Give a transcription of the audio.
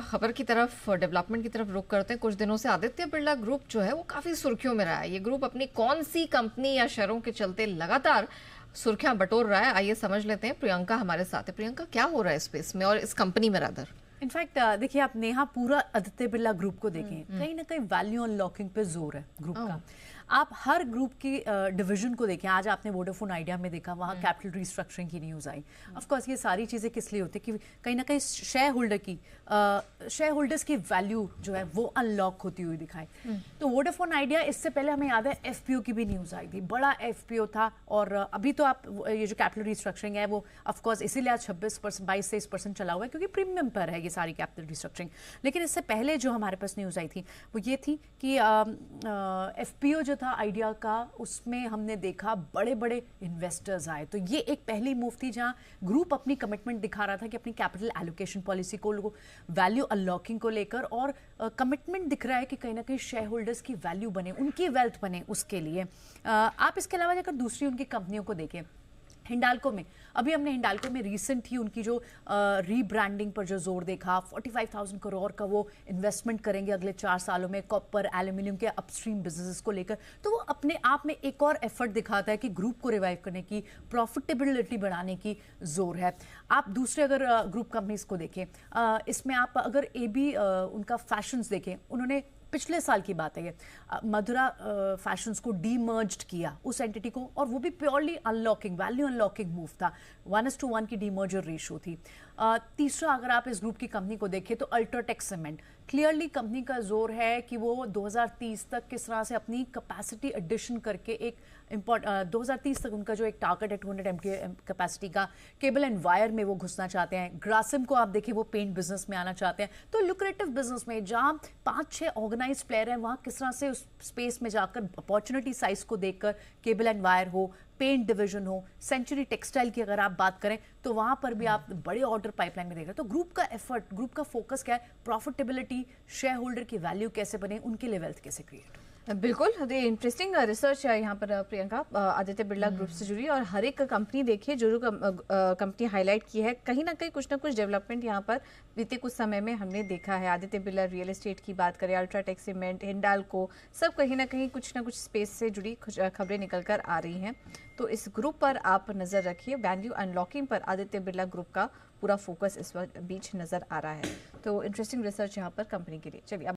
खबर की तरफ, डेवलपमेंट की तरफ रुख करते हैं। कुछ दिनों से आदित्य बिरला ग्रुप जो है वो काफी सुर्खियों में रहा है। ये ग्रुप अपनी कौन सी कंपनी या शेयरों के चलते लगातार सुर्खियां बटोर रहा है, आइए समझ लेते हैं। प्रियंका हमारे साथ है। प्रियंका, क्या हो रहा है स्पेस में और इस कंपनी में रादर? इनफैक्ट देखिए, आप नेहा पूरा आदित्य बिरला ग्रुप को देखें, कहीं ना कहीं वैल्यू अनलॉकिंग पे जोर है ग्रुप का। आप हर ग्रुप की डिवीजन को देखें। आज आपने वोडाफोन आइडिया में देखा, वहाँ कैपिटल रिस्ट्रक्चरिंग की न्यूज़ आई। ऑफ कोर्स ये सारी चीज़ें किस लिए होती है कि कहीं ना कहीं शेयर होल्डर्स की वैल्यू जो है वो अनलॉक होती हुई दिखाई। तो वोडाफोन आइडिया, इससे पहले हमें याद है एफपीओ की भी न्यूज़ आई थी, बड़ा एफपीओ था। और अभी तो आप ये जो कैपिटल रिस्ट्रक्चरिंग है वो ऑफकोर्स इसीलिए आज 26%, 22-23% चला हुआ है क्योंकि प्रीमियम पर है ये सारी कैपिटल रिस्ट्रक्चरिंग। लेकिन इससे पहले जो हमारे पास न्यूज़ आई थी वो ये थी कि एफपीओ जो था आइडिया का, उसमें हमने देखा बड़े बड़े इन्वेस्टर्स आए। तो ये एक पहली मूव थी जहां ग्रुप अपनी कमिटमेंट दिखा रहा था कि अपनी कैपिटल एलोकेशन पॉलिसी को, वैल्यू अनलॉकिंग को लेकर, और कमिटमेंट दिख रहा है कि कहीं ना कहीं शेयर होल्डर्स की वैल्यू बने, उनकी वेल्थ बने, उसके लिए। आप इसके अलावा अगर दूसरी उनकी कंपनियों को देखें, हिंडाल्को में, अभी हमने हिंडाल्को में रिसेंट ही उनकी जो रीब्रांडिंग पर जो जोर देखा, 45,000 करोड़ का वो इन्वेस्टमेंट करेंगे अगले 4 सालों में कॉपर एल्यूमिनियम के अपस्ट्रीम बिजनेसेस को लेकर। तो वो अपने आप में एक और एफर्ट दिखाता है कि ग्रुप को रिवाइव करने की, प्रॉफिटेबिलिटी बढ़ाने की जोर है। आप दूसरे अगर ग्रुप कंपनीज को देखें, इसमें आप अगर एबी उनका फैशंस देखें, उन्होंने पिछले साल की बात है ये, मधुरा फैशंस को डीमर्ज्ड किया, उस एंटिटी को, और वो भी purely unlocking, value unlocking move था। 1:1 की डीमर्जर रेशो थी। तीसरा अगर आप इस ग्रुप की कंपनी को देखें तो अल्ट्राटेक सीमेंट, क्लियरली कंपनी का जोर है कि वो 2030 तक किस तरह से अपनी कैपेसिटी एडिशन करके एक 2030 तक उनका जो एक टारगेट है 200 MT कैपेसिटी का, केबल एंड वायर में वो घुसना चाहते हैं। ग्रासिम को आप देखिए, वो पेंट बिजनेस में आना चाहते हैं। तो लुक्रेटिव बिजनेस में जहां 5-6 ऑर्गेनाइज प्लेयर हैं, वहां किस तरह से उस स्पेस में जाकर अपॉर्चुनिटी साइज को देखकर, केबल एंड वायर हो, पेंट डिवीजन हो, सेंचुरी टेक्सटाइल की अगर आप बात करें तो वहां पर भी आप बड़े ऑर्डर पाइपलाइन में देख रहे हैं। तो ग्रुप का एफर्ट, ग्रुप का फोकस क्या है? प्रॉफिटेबिलिटी, शेयर होल्डर की वैल्यू कैसे बने, उनके लिए वेल्थ कैसे क्रिएट हो। बिल्कुल, इंटरेस्टिंग रिसर्च है यहाँ पर प्रियंका, आदित्य बिरला ग्रुप से जुड़ी। और हर एक कंपनी देखिए, जो कंपनी हाईलाइट की है, कहीं ना कुछ डेवलपमेंट यहाँ पर बीते कुछ समय में हमने देखा है। आदित्य बिरला रियल एस्टेट की बात करें, अल्ट्राटेक सीमेंट, हिंडाल्को, सब कहीं ना कहीं कुछ ना कुछ स्पेस से जुड़ी खबरें निकल कर आ रही हैं। तो इस ग्रुप पर आप नज़र रखिए। वैल्यू अनलॉकिंग पर आदित्य बिरला ग्रुप का पूरा फोकस इस बीच नज़र आ रहा है। तो इंटरेस्टिंग रिसर्च यहाँ पर कंपनी के लिए। चलिए अब